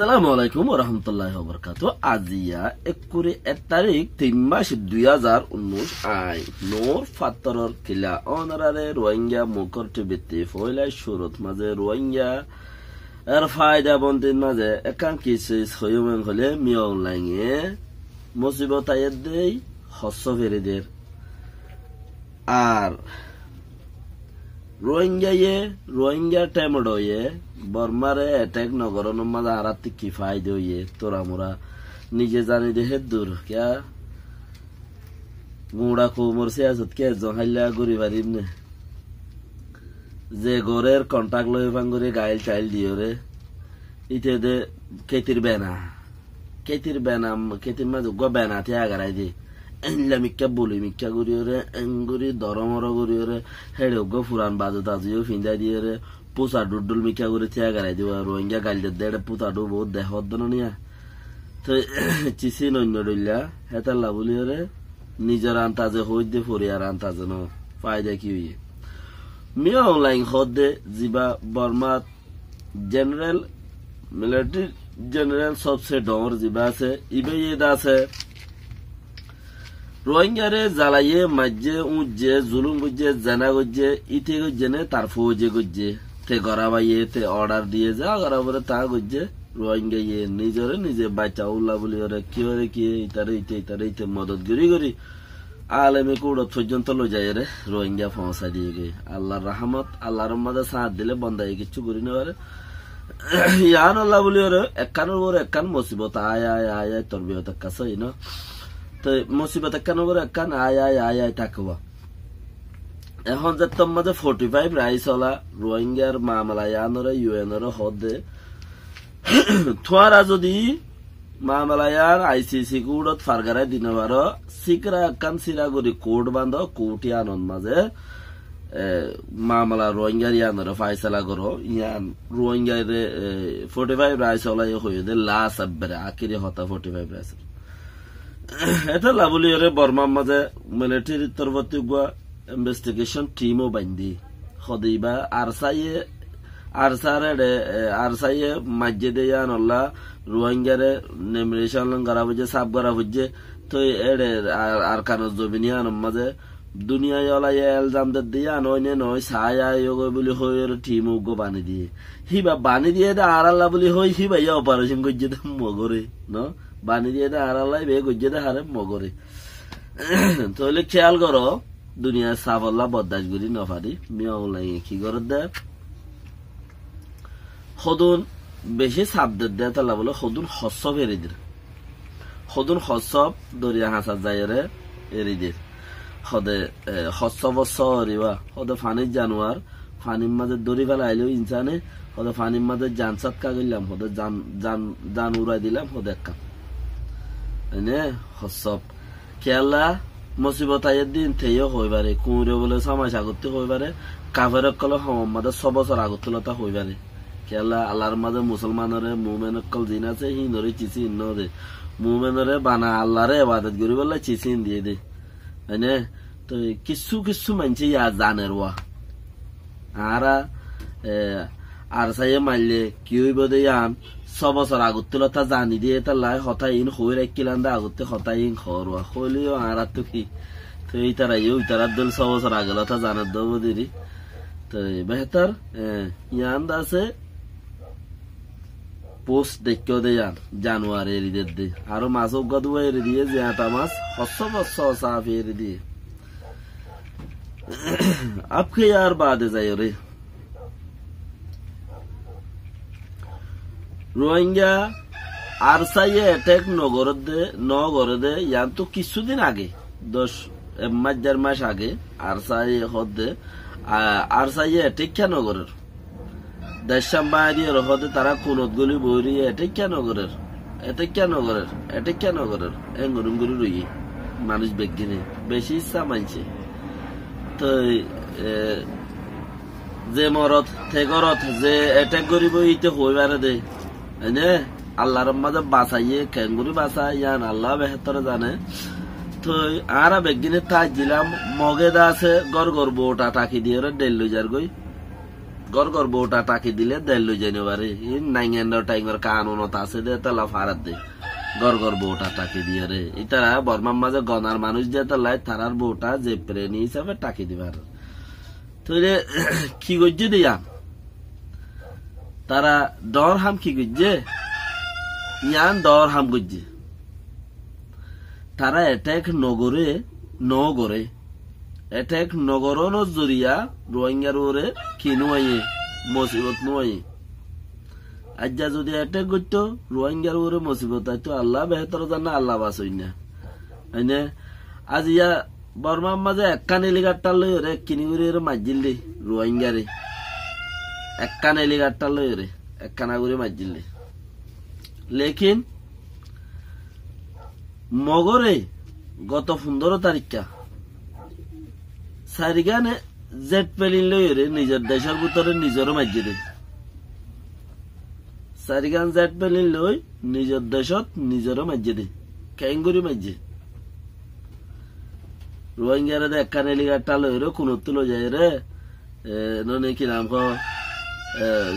আসসালামু আলাইকুম ওয়া রাহমাতুল্লাহি ওয়া বারাকাতুহু। আজিয়া 1 তারিখ 3 মাস 2019 আই নোর ফাত্তরর কিলা অনারারে রোহিঙ্গা মুকর টিবিতে ফয়লা শুরুত মাঝে রোহিঙ্গা এর ফায়দা বন্দিন মাঝে একান কিছু হয়ুমেন হলে মিয়ং লাইয়ে মুসিবত আয়াত দেই হস্য ফেরিদের আর রোহিঙ্গা টেমডোয়ে বর্মারে অ্যাটাক নগরন মাঝে আরাত্তি কি ফায়দে হইয়ে তোরা মোরা নিজে জানি দেহে দূর ক্যা গুড়া কোমর সে আসত কে জহাইলা গরি পারিম নে যে গরের কন্টাক্ট লই ভাঙ্গুরে গাইল চাইল দিও রে ইতে দে কেতির মাঝে গো বেনা তে আগারাই দে এনলা মিক্কা বলি মিক্কা গুরিওরে এঙ্গুরি দরমর গুরিওরে হেড়ে গো ফুরান বাজু তাজিও ফিন্দা দিয়ে রে পুসা ডুডুল মিক্কা গুরি থিয়া গারাই দিবা রোহিঙ্গা গাইল দেড় পুতা ডু বহুত দেহ দনিয়া তো চিসি নন্য ডইলা হেতাল্লা বলিওরে নিজের আন্তাজে হই দে ফরিয়ার আন্তাজে ন ফায়দা কি হইয়ে মিয়া অনলাইন হদে জিবা বর্মা জেনারেল মিলিটারি জেনারেল সবসে ডর জিবা আছে ইবে ইদা আছে রোহিঙ্গারে জ্বালাইয়ে মাঝে উজ্জে জুলুম গুজ্জে জানা গুজ্জে ইতে গুজ্জে নে তার ফৌজে গুজ্জে তে গড়াবাইয়ে তে অর্ডার দিয়ে যা গড়াবরে তা গুজ্জে রোহিঙ্গা ইয়ে নিজরে নিজে বাচ্চা উল্লা বলি ওরে কি ওরে কি ইতারে মদত গরি আলেমে কুড়ত পর্যন্ত লো যায় রে রোহিঙ্গা পৌঁছা দিয়ে গে আল্লাহর রহমত আল্লাহর মাঝে সাথ দিলে বন্দাই কিছু করি না পারে ইয়ান আল্লাহ বলি ওরে একানোর ওর একান মুসিবত আয় তোর বিহত কাছে না তো মুসিবত একান ওর একান আয় থাকবা এখন যে তোর মাঝে 45 রাইস হলা রোহিঙ্গার মামলা ইয়ানোরে ইউএনরে হদে থুয়ারা যদি মামলায়ার আইসিসি কোর্টত ফারগারাই দিন বারো সিকরা কান সিরাগুড়ি কোর্ট বান্ধ কোর্টি আনন্দ মাঝে মামলা রোহিঙ্গার ইয়ানরে ফাইসলা করো ইয়ান রোহিঙ্গার 45 রাইস হলাই হয়ে দে লাস আব্বারে আকিরে হতা 45 রাইস এটা লাবলি রে বর্মার মাঝে মিলিটারি তরফতি গুয়া ইনভেস্টিগেশন টিমও বান্ধি হদিবা আরসায়ে মসজিদে ইয়ান আল্লাহ রোহিঙ্গারে নেমরেশন করা বুঝে সাফ করা বুঝে তো এড়ে আর কানো জমিনিয়ান মাঝে দুনিয়ায় ওলাই এলজাম দিয়ে নয় ছায়া বলি হই টিম উগ্র বানি দিয়ে হিবা বানি দিয়ে দে আর আল্লাহ বলি হই হিবা ইয়া অপারেশন করছে দে মগরে ন বানি দিয়ে দে আর আল্লাহ বে করছে দে হারে মগরে তাহলে খেয়াল করো দুনিয়ার সাফ আল্লাহ বদাস করি নফারি মিয়া ওলাই কি করে দে সদুন বেশি সাবদের দেয় তাহলে বলে সদুন হস্যব এরিদের সদুন হস্যব দরিয়া হাসার যাইরে এরিদের সদে হস্যব হরিবা সদে ফানির জানোয়ার ফানির মাঝে দড়ি ফেলা আইলেও ইনসানে সদে ফানির মাঝে জান সাতকা করলাম সদে জান উড়াই দিলাম সদে এক কাপ এনে হস্যব খেয়াল্লা মুসিবত আয়ের দিন থেয়েও হইবারে কুঁড়ে বলে সমাজ আগতে হইবারে কাফের কলে মাঝে 6 বছর আগত লতা হইবারে খেলা আল্লাহর মাঝে মুসলমানরে মুমেন কল জিন আছে হিনরে চিচি দে মুমেনরে বানা আল্লাহরে ইবাদত করি বলে চিচি দিয়ে দে মানে তো কিছু মানছে ইয়া জানের ওয়া আর সাইয়ে মারলে কি হইব দে ইয়ান 6 বছর আগত লতা জানি দিয়ে তার লাই হতা ইন হই রাখিলাম দা আগতে হতা ইন খরওয়া হলিও আর তো কি তো এই তারা দল 6 বছর আগে লতা জানার দেব দিরি তো বেহতর ইয়ান আছে পোস্ট দেখেও দে জানুয়ারি এরিদের দে আরো মাছ উগাদুয়া এরি দিয়ে যে আটা মাছ হস্য সাফ এরি দিয়ে আপকে यार বাদে যাই রে রোহিঙ্গা আরসাইয়ে অ্যাটাক নগরে দে ইয়ান তো কিছুদিন আগে 10 মাস আগে আরসাইয়ে হদে আরসাইয়ে অ্যাটাক কেন নগরের দেশাম বাড়ি হতে তারা কোনত গলি বইরি এটাই কেন নগরের এঙ্গুরুম গুরু রই মানুষ বেগিনে বেশি ইচ্ছা মানছে তো যে মরত থেগরত যে এটাক করিব ইতে হইবারে দে এনে আল্লাহর মাঝে বাঁচাইয়ে কেঙ্গুরি বাঁচাইয়ান আল্লাহ বেহতরে জানে তো আরা বেগিনে তাজ দিলাম মগেদা আছে গড় বোটা টাকি দিয়ে ডেল লই যার গই গর গর বউটা টাকি দিলে দেল লই যাইনে পারে নাইঙ্গেন্ডর টাইঙ্গর কানুনত আছে দে তালা ফারাত দে গর গর বউটা টাকি দিয়ে রে ইতারা বর্মার মাঝে গনার মানুষ দিয়ে তালাই তারার বউটা যে প্রেমী হিসাবে টাকি দিবার তো কি করছে দিয়া তারা ডর হাম কি করছে ইয়ান ডর হাম করছে তারা এটাক নগরে নগরে এটাক নগর জরিয়া রোহিঙ্গার ওরে কি নুয়াইয়ে মুসিবত নুয়াইয়ে আজ্জা যদি এটাক করতো রোহিঙ্গার ওরে মুসিবত আইতো আল্লাহ বেহতর জানা আল্লাহ বাসই না হয়নে আজ ইয়া বর্মার মাঝে একখান এলিগারটা লই রে কিনি করে মাজিল রোহিঙ্গারে একখান এলিগারটা লই রে একখানা করে মাজিল লেকিন মগরে গত 15 তারিখা সারিগানে জেট পেলিন লই রে নিজের দেশের ভিতরে নিজেরও মাজি দে সারিগান জেট পেলিন লই নিজের দেশত নিজেরও মাজি দে কেঙ্গুরি মাজি রোহিঙ্গারে একখান এলিগারটা লই রে কোন তুলো যায় রে ননে কি নাম কো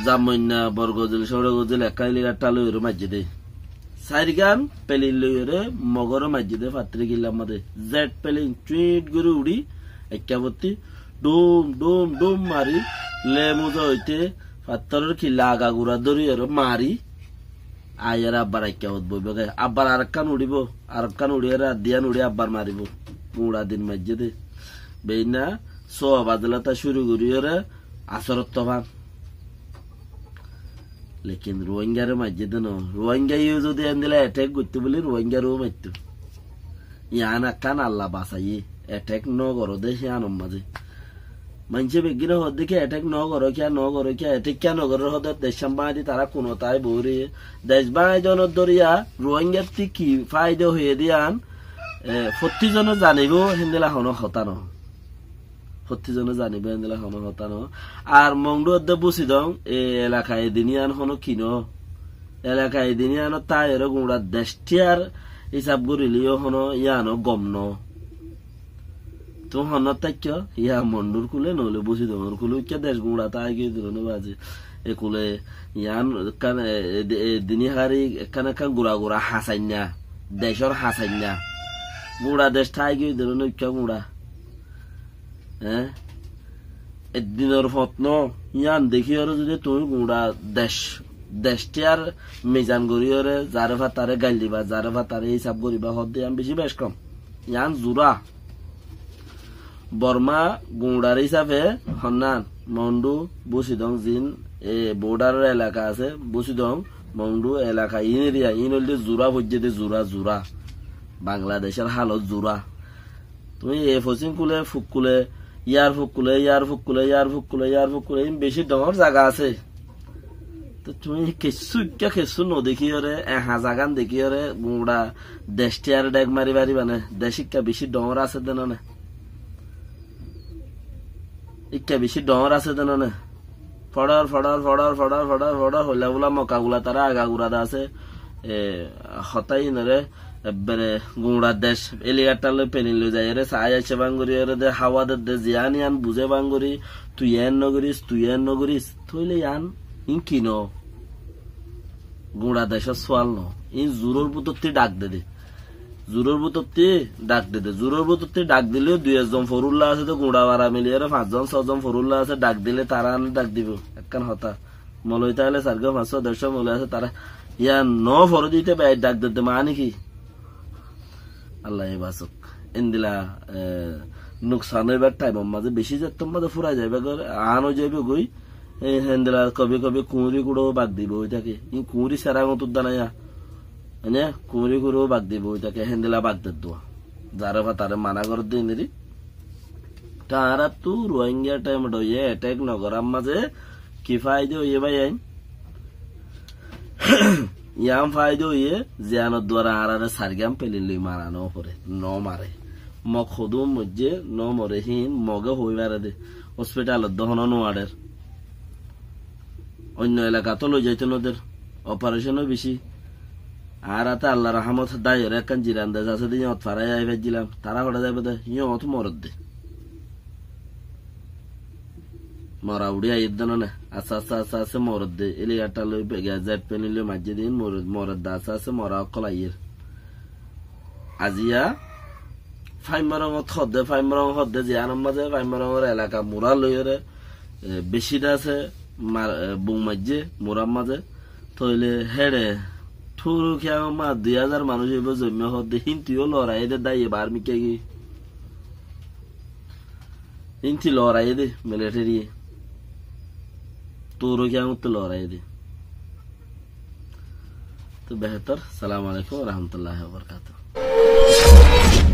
জামন্না বরগজল সৌরগজল একখান এলিগারটা লই রে মাজি দে সারিগান পেলিন লই রে মগর মাজি দে পাত্রি গিলাম মাদে জেট পেলিন টুইট গুরু উড়ি একাবতী ডুম ডুম ডুম মারি লেমুজ হইতে পাত্তরের খিলা আগা গুড়া ধরি মারি আয়ার আব্বার একাবত বইব আব্বার আরেকখান উড়িব আরেকখান উড়িয়ে দিয়ান উড়ি আব্বার মারিব গুড়া দিন মাঝে দে বেইনা সো বাদলাতা শুরু করিও রে আসরত তফান লেকিন রোহিঙ্গারে মাঝে দেন রোহিঙ্গা ইউ যদি এমদিলা অ্যাটাক করতে বলি রোহিঙ্গারও মারত ইয়ান একখান আল্লাহ বাসাই অ্যাটাক ন করো দে সে আনম মাঝে মানুষে বেগিন হদ্দিকে অ্যাটাক ন করো কে অ্যাটাক কেন নগরের হদ দেশ সম্বাদি তারা কোনো তাই বৌরে দেশ বাঁজন দরিয়া রোহিঙ্গার কি ফায়দা হয়ে দিয়ান 40 জন জানিব হেন্দেলা হন হতানো 40 জন জানিব হেন্দেলা হন হতানো আর মংডু অদ্দে বুঝি দং এ এলাকায় দিনিয়ান হন কিনো এলাকায় দিনিয়ান তাই এর গুড়া দেশটিয়ার হিসাব করিলিও হন ইয়ানো গমন তো হন তাইক ইয়া মন্ডুর কুলে নলে বুঝি দং কুলে কে দেশ গুড়া তাই গিয়ে দিল বাজে এ কুলে ইয়ান কান দিনি হারি কান কান গুড়া গুড়া হাসাইনা দেশর হাসাইনা গুড়া দেশ ঠাই গিয়ে দিল নৈক্য গুড়া হ্যাঁ একদিনের ফত্ন ইয়ান দেখি আর যদি তুমি গুড়া দেশটিয়ার মিজান করিওরে যারে ভাতারে গাইল দিবা যারে ভাতারে হিসাব করিবা হদ দিয়ে বেশি বেশ কম ইয়ান জুরা বর্মা গুড়ার হিসাবে হন্নান মন্ডু বুসিদং জিন এ বর্ডার এলাকা আছে বুসিদং মন্ডু এলাকা ইন এরিয়া ইন হল জুরা পর্যন্ত জুরা বাংলাদেশের হালত জুরা তুমি এ ফসিং কুলে ফুক কুলে ইয়ার ফুক কুলে বেশি ডর জায়গা আছে তো তুমি কিছু নদেখি রে জাগান দেখি রে গুড়া দেশটি আর ডেক মারি মানে দেশিকা বেশি ডর আছে দেন না ইকা বেশি ডর আছে দেন না ফড়র হইলা বলা মকা গুলা তারা আগা গুড়া আছে হতাই নরে এবারে গুড়া দেশ এলিগাটা লই পেনিল যায় রে সাই আছে বাঙ্গুরি রে দে হাওয়া দে জিয়ান ইয়ান বুঝে বাঙ্গুরি তুই এন নগরিস থইলে ইয়ান ইন কিনো গুড়া দেশ সোয়াল ন ইন জোরের বুতত্তি ডাক দে জোরের বুতত্তি ডাক দিলে 2 জন ফরুল্লাহ আছে তো গুড়া বাড়া মিলিয়ে 5 জন 6 জন ফরুল্লাহ আছে ডাক দিলে তারা ডাক দিব একখান হতা মলই তাহলে সার্গ 500 মলে আছে তারা ইয়া ফর দিতে ডাক দিতে মানে কি আল্লাহ বাসক ইন্দিলা নুকসান হইবার টাইম মাঝে বেশি যেত মাঝে ফুরাই যাবে আনো যাবে গই হেন্দিলা কবে কুঁড়ি কুড়ো বাগ দিব ওইটাকে কুঁড়ি সেরা মতো দানাইয়া হ্যাঁ কুঁড়ি কুড়ো বাগ দিব ওইটাকে হেন্দিলা বাগ দে দোয়া যারা বা তারা মানা করে দিন তারা তু রোহিঙ্গা টাইম ডয়ে অ্যাটাক নগরাম মাঝে কি ফায়দা হইয়ে ভাই ইয়াম ফায়দা হইয়ে জিয়ানোর দ্বারা আরারে সারগাম পেলিলি মারানো পরে মারে মগ সদুম মধ্যে মরে হিন মগে হইবারে দে হসপিটালত দহন নোয়ারের অন্য এলাকা তো লই যাইতেন ওদের অপারেশনও বেশি আর আতা আল্লাহ রহমত দায়ের একখান জিরান্দাজ আছে দিয়ে ফারাই আইবার দিলাম তারা হঠাৎ যাবে দে ইয়ে অত মরদ দে মরা উড়ি আইদ্দান না আস্তে আস্তে আস্তে আস্তে মরদ দে এলিগাটা লই জেট পেনিলে মাঝে দিন মরদ দা আস্তে আস্তে মরা অকল আইয়ের আজিয়া ফাইমারং হদ্দে যে আনাম মাঝে ফাইমারঙের এলাকা মোরা লইরে বেশিটা আছে বুং মাঝে মোরার মাঝে তইলে হেড়ে ঠুরু খেয়া মা 2000 মানুষ এবার জন্মে হদ্দে হিন্তিও লড়াই দে দাইয়ে বার মিকে গি হিন্তি লড়াই দে মিলিটারি তোর क्या मुत्त लौराई दे तो बेहतर सलाम अलैकुम रहमतुल्लाहि व बरकातुहू।